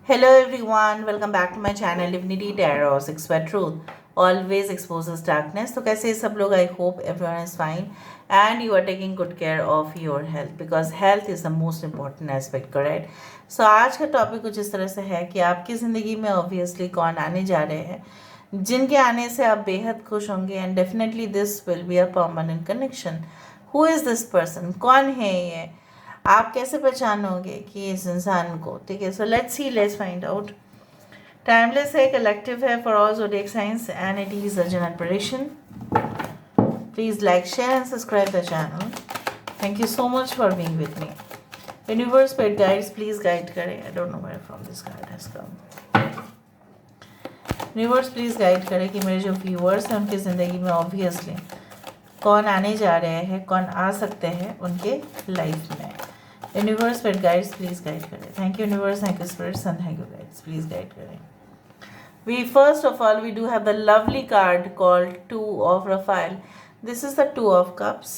Hello everyone, welcome back to my channel Divinity Tarot 6 by Truth always exposes darkness. तो कैसे सब लोग? I hope everyone is fine and you are taking good care of your health because health is the most important aspect, correct? So आज का topic कुछ इस तरह से है कि आपकी ज़िंदगी में ऑब्वियसली कौन आने जा रहे हैं जिनके आने से आप बेहद खुश होंगे and definitely this will be a permanent connection. Who is this person? कौन है ये? आप कैसे पहचानोगे कि इस इंसान को? ठीक है, so let's find out. Timeless है, कलेक्टिव है for all zodiac science and it is a general prediction. Please like, share and subscribe the channel. Thank you so much for being with me. Universe paid guides please guide करें. I don't know where from this guide has come. Universe please guide करें कि मेरे जो viewers हैं उनकी ज़िंदगी में obviously कौन आने जा रहे हैं, कौन आ सकते हैं उनके लाइफ में. Universe paid guides please guide करें. Thank you universe, thank you spirits and thank you guides, please guide करें. We first of all we do have the lovely card called Two of Raphael. This is the Two of Cups.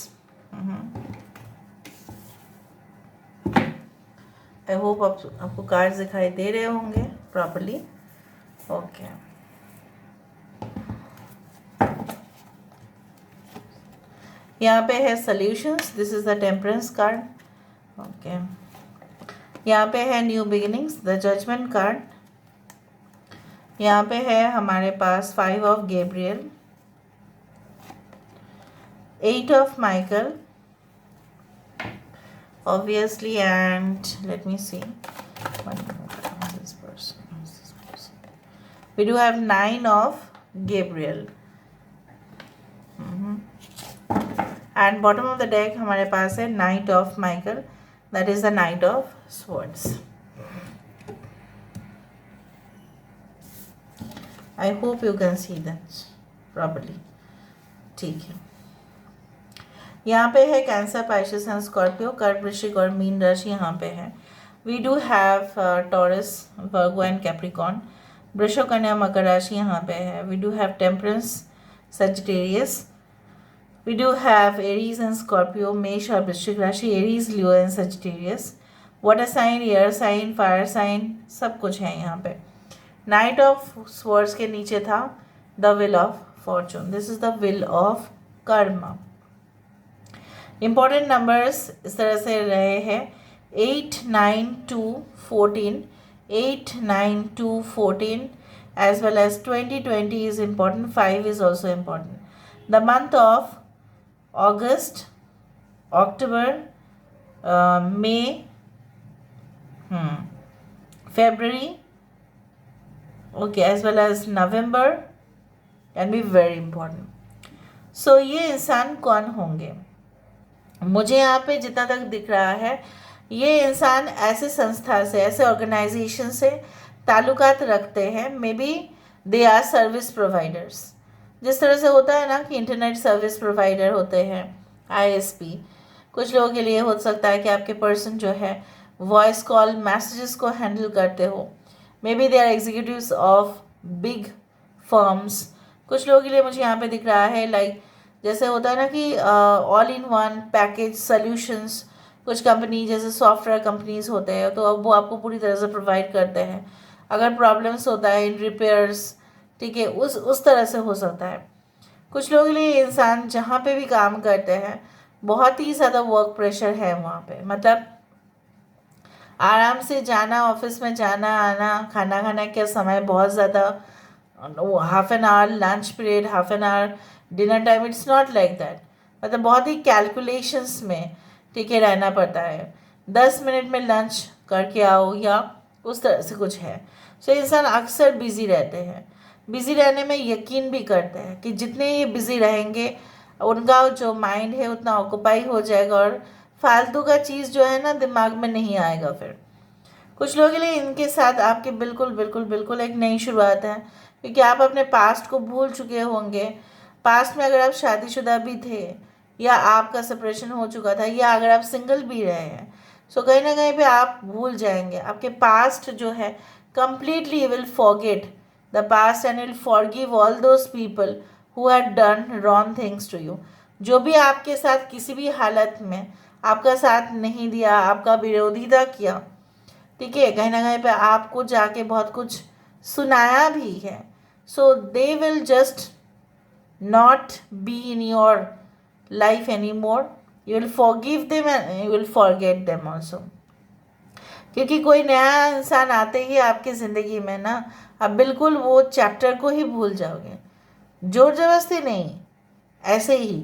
I hope आपको cards दिखाई दे रहे होंगे properly. Okay, यहाँ पे है solutions. This is the temperance card. Okay, यहाँ पे है new beginnings, the judgement card. यहाँ पे है हमारे पास 5 of Gabriel, 8 of Michael obviously, and let me see one minute. This person. We do have 9 of Gabriel. And bottom of the deck हमारे पास है Knight of Michael, that is the Knight of Swords. I hope you can see that properly. ठीक है, यहाँ पे है cancer, Pisces and Scorpio, कर्क, वृश्चिक और मीन राशि यहाँ पे है. We do have Taurus, Virgo and Capricorn. वृषभ, कन्या, मकर राशि यहाँ पे है. We do have Temperance, Sagittarius. We do have Aries and Scorpio, मेष और वृश्चिक राशि, Aries, Leo and Sagittarius. Water sign, air sign, fire sign, सब कुछ है यहाँ पे. नाइट ऑफ स्वर्ड्स के नीचे था the will of Fortune. This is the will of Karma. Important numbers इस तरह से रहे हैं 8, 9, 2, 14, 8, 9, 2, 14, as well as 20, 20 is important, 5 is also important. The month of August, October, May, February, okay, as well as November can be very important. So ये इंसान कौन होंगे? मुझे यहाँ पे जितना तक दिख रहा है ये इंसान ऐसे संस्था से, ऐसे ऑर्गेनाइजेशन से ताल्लुकात रखते हैं. Maybe they are service providers. जिस तरह से होता है ना कि इंटरनेट सर्विस प्रोवाइडर होते हैं, ISP. कुछ लोगों के लिए हो सकता है कि आपके पर्सन जो है वॉइस कॉल मैसेजेस को हैंडल करते हो. Maybe they are executives of big firms. कुछ लोगों के लिए मुझे यहाँ पे दिख रहा है लाइक जैसे होता है ना कि all in one package solutions. कुछ कंपनी जैसे सॉफ्टवेयर कंपनीज होते हैं तो अब वो आपको पूरी तरह से प्रोवाइड करते हैं. अगर प्रॉब्लम्स होता है इन रिपेयर्स, ठीक है, उस तरह से हो सकता है. कुछ लोगों के लिए इंसान जहाँ पे भी काम करते हैं बहुत ही ज़्यादा वर्क प्रेशर है वहाँ पे. मतलब आराम से जाना, ऑफिस में जाना आना, खाना खाने का समय बहुत ज़्यादा, half an hour lunch period, half an hour dinner time. It's not like that. मतलब बहुत ही कैलकुलेशंस में, ठीक है, रहना पड़ता है. 10 मिनट में लंच करके आओ या उस तरह से कुछ है. सो इंसान अक्सर बिज़ी रहते हैं. बिज़ी रहने में यकीन भी करते हैं कि जितने ये बिज़ी रहेंगे उनका जो माइंड है उतना ऑक्यूपाई हो जाएगा और फालतू का चीज़ जो है ना दिमाग में नहीं आएगा फिर. कुछ लोगों के लिए इनके साथ आपकी बिल्कुल बिल्कुल बिल्कुल एक नई शुरुआत है क्योंकि आप अपने पास्ट को भूल चुके होंगे. पास्ट में अगर आप शादीशुदा भी थे या आपका सेपरेशन हो चुका था या अगर आप सिंगल भी रहे हैं, सो कहीं ना कहीं पे आप भूल जाएंगे आपके पास्ट जो है. Completely you will forget the past and will forgive all those people who had done wrong things to you. जो भी आपके साथ किसी भी हालत में आपका साथ नहीं दिया, आपका विरोधिता किया, ठीक है, कहीं ना कहीं पे आपको जाके बहुत कुछ सुनाया भी है. So they will just not be in your life anymore. You will forgive them and you will forget them also. क्योंकि कोई नया इंसान आते ही आपकी ज़िंदगी में ना, आप बिल्कुल वो चैप्टर को ही भूल जाओगे. जोर जबरदस्ती नहीं, ऐसे ही.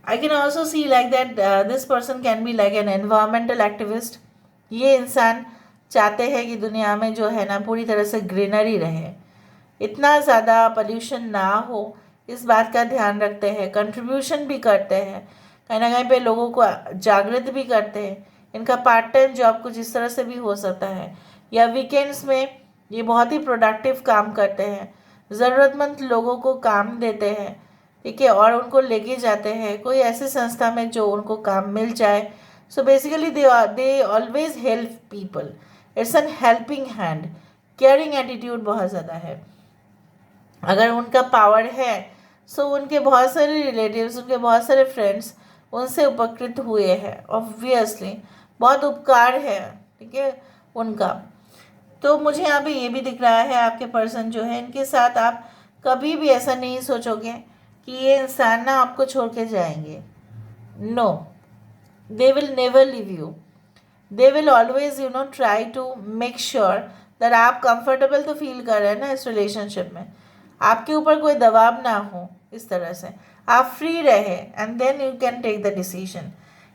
I can also see like that this person can be like an environmental activist. ये इंसान चाहते हैं कि दुनिया में जो है ना पूरी तरह से ग्रीनरी रहे, इतना ज़्यादा पोल्यूशन ना हो, इस बात का ध्यान रखते हैं. कंट्रीब्यूशन भी करते हैं, कहीं ना कहीं पे लोगों को जागृत भी करते हैं. इनका पार्ट टाइम जॉब कुछ इस तरह से भी हो सकता है, या वीकेंड्स में ये बहुत ही प्रोडक्टिव काम करते हैं, ज़रूरतमंद लोगों को काम देते हैं. ठीक है, और उनको लेके जाते हैं कोई ऐसी संस्था में जो उनको काम मिल जाए. So basically they always help people. It's an helping hand. Caring attitude बहुत ज़्यादा है. अगर उनका पावर है सो उनके बहुत सारे रिलेटिव्स, उनके बहुत सारे फ्रेंड्स उनसे उपकृत हुए हैं. ऑब्वियसली बहुत उपकार है, ठीक है, उनका. तो मुझे यहाँ पे ये भी दिख रहा है आपके पर्सन जो है, इनके साथ आप कभी भी ऐसा नहीं सोचोगे कि ये इंसान ना आपको छोड़ के जाएंगे. No, they will never leave you. They will always try to make sure that आप कंफर्टेबल तो फील कर रहे हैं ना इस रिलेशनशिप में. आपके ऊपर कोई दबाव ना हो, इस तरह से आप फ्री रहे and then you can take the decision.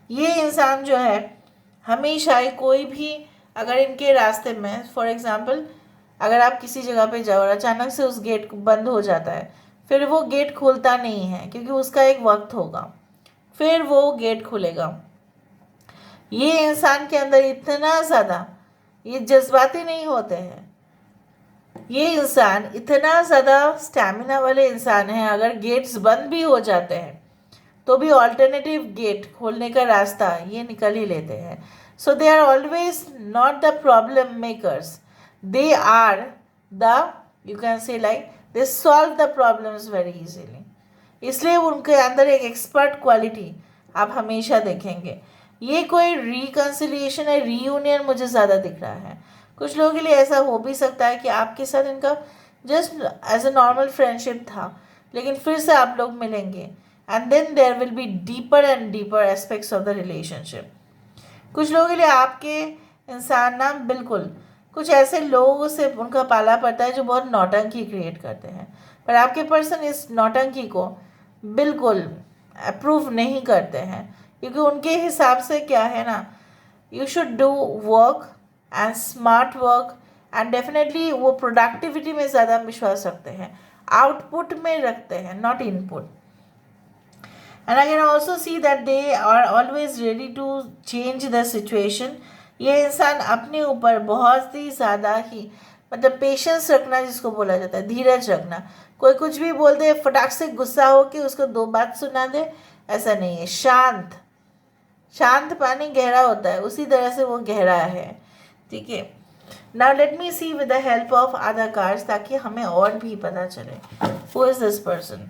ये इंसान जो है हमेशा ही कोई भी अगर इनके रास्ते में, फॉर एग्जांपल अगर आप किसी जगह पे जाओ और अचानक से उस गेट बंद हो जाता है, फिर वो गेट खुलता नहीं है क्योंकि उसका एक वक्त होगा, फिर वो गेट खुलेगा. ये इंसान के अंदर इतना ज़्यादा ये जज्बाती नहीं होते हैं. ये इंसान इतना ज़्यादा स्टैमिना वाले इंसान हैं, अगर गेट्स बंद भी हो जाते हैं तो भी ऑल्टरनेटिव गेट खोलने का रास्ता ये निकल ही लेते हैं. So they are always not the problem makers, they are the, you can say like, they solve the problems very easily. इसलिए उनके अंदर एक एक्सपर्ट क्वालिटी आप हमेशा देखेंगे. ये कोई रिकन्सिलिएशन है, रीयूनियन मुझे ज़्यादा दिख रहा है. कुछ लोगों के लिए ऐसा हो भी सकता है कि आपके साथ इनका just as a normal friendship था, लेकिन फिर से आप लोग मिलेंगे and then there will be deeper and deeper aspects of the relationship. कुछ लोगों के लिए आपके इंसान ना बिल्कुल कुछ ऐसे लोगों से उनका पाला पड़ता है जो बहुत नौटंकी क्रिएट करते हैं, पर आपके पर्सन इस नौटंकी को बिल्कुल अप्रूव नहीं करते हैं, क्योंकि उनके हिसाब से क्या है ना, you should do work and smart work and definitely वो प्रोडक्टिविटी में ज़्यादा विश्वास रखते हैं, आउटपुट में रखते हैं, not input. And I can also see that they are always ready to change the situation. ये इंसान अपने ऊपर बहुत ही ज़्यादा ही मतलब पेशेंस रखना जिसको बोला जाता है, धीरज रखना. कोई कुछ भी बोल दे फटाक से गुस्सा हो के उसको दो बात सुना दे, ऐसा नहीं है. शांत शांत पानी गहरा होता है, उसी तरह से वो गहरा है. ठीक है, now let me see with the help of other cards, ताकि हमें और भी पता चले हु इज़ दिस पर्सन.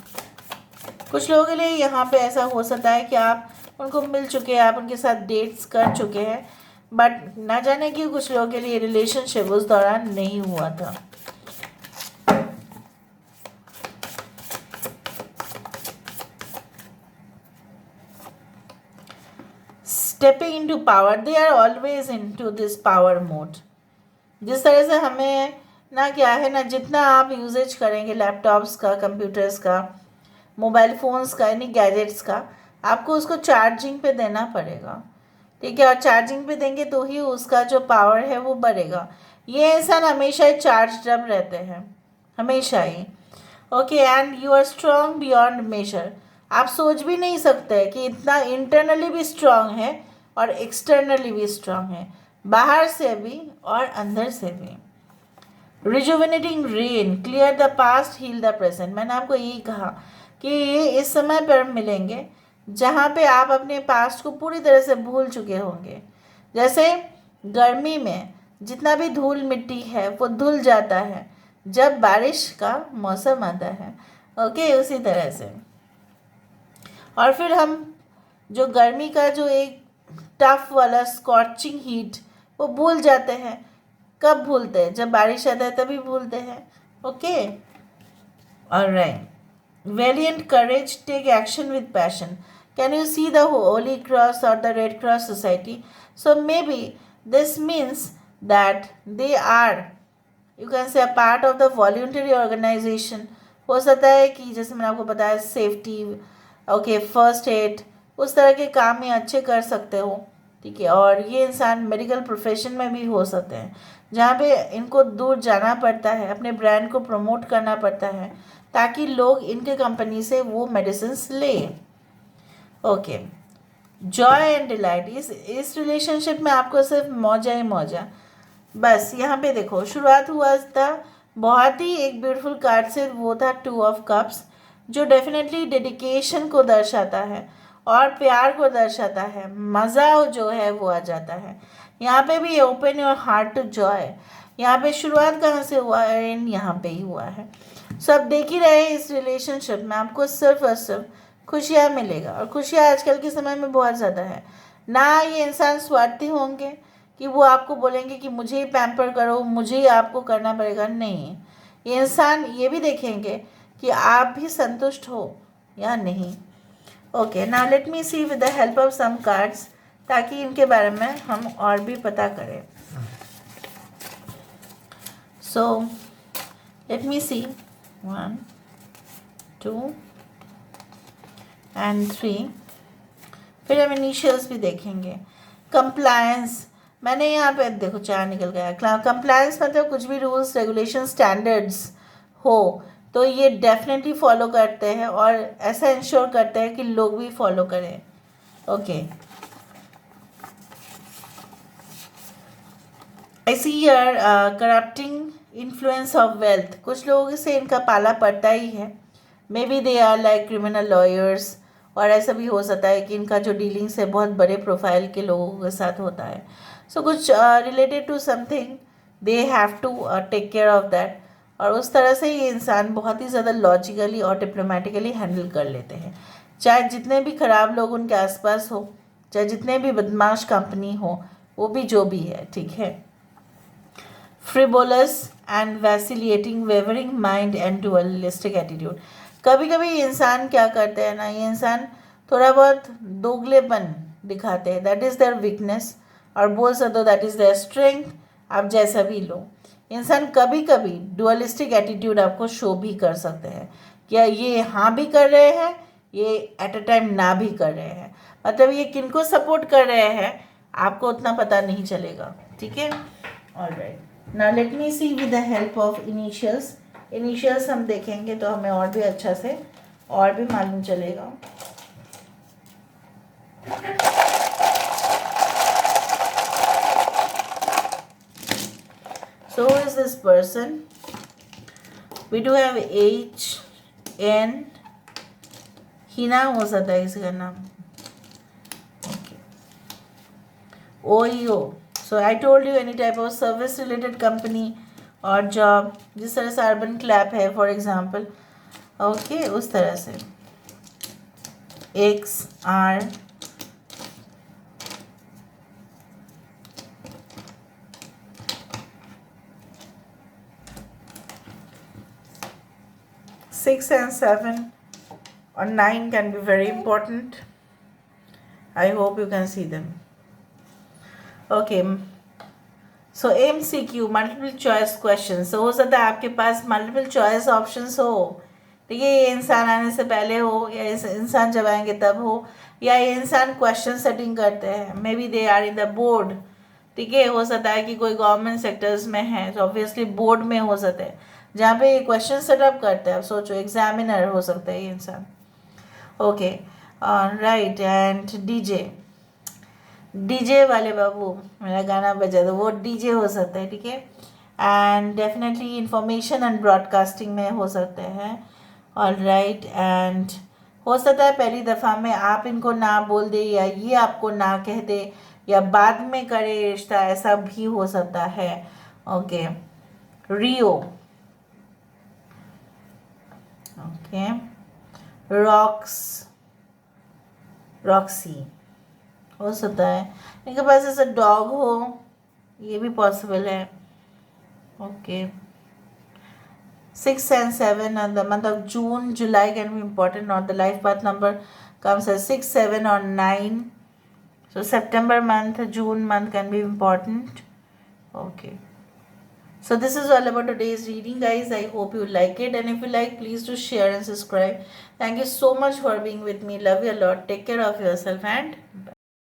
कुछ लोगों के लिए यहाँ पे ऐसा हो सकता है कि आप उनको मिल चुके हैं, आप उनके साथ डेट्स कर चुके हैं, बट ना जाने कि कुछ लोगों के लिए रिलेशनशिप उस दौरान नहीं हुआ था. Stepping into power, they are always into this power mode. जिस तरह से हमें ना क्या है ना, जितना आप यूजेज करेंगे लैपटॉप्स का, कंप्यूटर्स का, मोबाइल फ़ोन्स का, यानी गैजेट्स का, आपको उसको चार्जिंग पे देना पड़ेगा. ठीक है, और चार्जिंग पे देंगे तो ही उसका जो पावर है वो बढ़ेगा. ये इंसान हमेशा ही चार्ज अप रहते हैं, हमेशा ही. Okay, and you are strong beyond measure. आप सोच भी नहीं सकते कि इतना इंटरनली भी स्ट्रांग है और एक्सटर्नली भी स्ट्रांग है, बाहर से भी और अंदर से भी. Rejuvenating rain, clear the past, heal the present. मैंने आपको यही कहा कि ये इस समय पर मिलेंगे जहाँ पे आप अपने पास्ट को पूरी तरह से भूल चुके होंगे. जैसे गर्मी में जितना भी धूल मिट्टी है वो धुल जाता है जब बारिश का मौसम आता है. ओके, उसी तरह से. और फिर हम जो गर्मी का जो एक टफ वाला स्कॉचिंग हीट वो भूल जाते हैं। कब भूलते हैं? जब बारिश आता है तभी भूलते हैं। Okay, alright. Valiant courage, take action with passion. Can you see the Holy Cross or the Red Cross Society? So maybe this means that they are, you can say, a part of the voluntary organization. हो सकता है कि जैसे मैंने आपको बताया safety, okay, first aid, उस तरह के काम ये अच्छे कर सकते हो, ठीक है। और ये इंसान मेडिकल प्रोफेशन में भी हो सकते हैं, जहाँ पे इनको दूर जाना पड़ता है, अपने ब्रांड को प्रमोट करना पड़ता है ताकि लोग इनके कंपनी से वो मेडिसिन्स लें। ओके, जॉय एंड डिलाइट, इस रिलेशनशिप में आपको सिर्फ मौजा ही मौजा। बस यहाँ पे देखो, शुरुआत हुआ था बहुत ही एक ब्यूटीफुल कार्ड से, वो था 2 ऑफ कप्स, जो डेफिनेटली डेडिकेशन को दर्शाता है और प्यार को दर्शाता है। मज़ा जो है वो आ जाता है। यहाँ पे भी open your heart to joy, यहाँ पे शुरुआत कहाँ से हुआ है? एंड यहाँ पे ही हुआ है। सब देख ही रहे, इस रिलेशनशिप में आपको सिर्फ और सिर्फ खुशियाँ मिलेगा, और खुशियाँ आजकल के समय में बहुत ज़्यादा है। ना ये इंसान स्वार्थी होंगे कि वो आपको बोलेंगे कि मुझे ही पैम्पर करो, मुझे ही आपको करना पड़ेगा, नहीं। ये इंसान ये भी देखेंगे कि आप भी संतुष्ट हो या नहीं। Okay, now let me see with the help of some cards, ताकि इनके बारे में हम और भी पता करें। So let me C 1 2 and 3, फिर हम इनिशियल्स भी देखेंगे। कंप्लायंस, मैंने यहाँ पे देखो 4 निकल गया। कंप्लायंस मतलब कुछ भी रूल्स रेगुलेशन स्टैंडर्ड्स हो तो ये डेफिनेटली फॉलो करते हैं, और ऐसा इंश्योर करते हैं कि लोग भी फॉलो करें। Okay, I see here corrupting influence of wealth, कुछ लोगों से इनका पाला पड़ता ही है। Maybe they are like criminal lawyers, और ऐसा भी हो सकता है कि इनका जो डीलिंग्स है बहुत बड़े प्रोफाइल के लोगों के साथ होता है। सो कुछ related to something, they have to take care of that, और उस तरह से ये इंसान बहुत ही ज़्यादा लॉजिकली और डिप्लोमेटिकली हैंडल कर लेते हैं। चाहे जितने भी ख़राब लोग उनके आसपास हो, चाहे जितने भी बदमाश कंपनी हो, वो भी जो भी है, ठीक है। Frivolous and vacillating, wavering mind and dualistic attitude, कभी कभी इंसान क्या करते हैं ना, ये इंसान थोड़ा बहुत दोगलेपन दिखाते हैं, दैट इज़ देयर वीकनेस, और बोल सकते हो दैट इज़ देयर स्ट्रेंथ, आप जैसा भी लो। इंसान कभी कभी डुअलिस्टिक एटीट्यूड आपको शो भी कर सकते हैं, क्या ये हाँ भी कर रहे हैं, ये एट अ टाइम ना भी कर रहे हैं, मतलब ये किनको सपोर्ट कर रहे हैं आपको उतना पता नहीं चलेगा, ठीक है। Alright, now let me see with the help of initials. Initials हम देखेंगे तो हमें और भी अच्छा से और भी मालूम चलेगा। So who is this person? We do have H N, Hina हो सकता है इसका नाम, OEO। So I told you any type of service related company और जॉब, जिस तरह से अर्बन क्लैप है फॉर एग्जाम्पल, ओके, उस तरह से XR, Six and 7 or 9 can be very important. I hope you can see them. Okay, so MCQ, multiple choice questions. So हो सकता है आपके पास multiple choice options हो, ठीक है, ये इंसान आने से पहले हो या इस इंसान जब आएंगे तब हो, या ये इंसान क्वेश्चन सेटिंग करते हैं, maybe they are in the board, ठीक है। हो सकता है कि कोई गवर्नमेंट सेक्टर्स में है तो ऑब्वियसली बोर्ड में हो सकते हैं जहाँ पे क्वेश्चन सेटअप करते हैं। सोचो एग्जामिनर हो सकता है ये इंसान। ओके, राइट, एंड डीजे वाले बाबू, मेरा गाना बजा दो, वो डीजे हो सकता है, ठीक है। And definitely information and broadcasting में हो सकते हैं। ऑल राइट, एंड हो सकता है पहली दफ़ा में आप इनको ना बोल दे या ये आपको ना कह दे या बाद में करे रिश्ता, ऐसा भी हो सकता है। ओके, रियो, ओके, रॉक्सी हो सकता है इनके पास ऐसा डॉग हो, ये भी पॉसिबल है. Okay. 6 and 7 and the month of June, July can be important, or the life path number comes as 6, 7 or 9. So September month, June month can be important. Okay. So this is all about today's reading, guys. I hope you like it, and if you like, please do share and subscribe. Thank you so much for being with me. Love you a lot. Take care of yourself, and bye.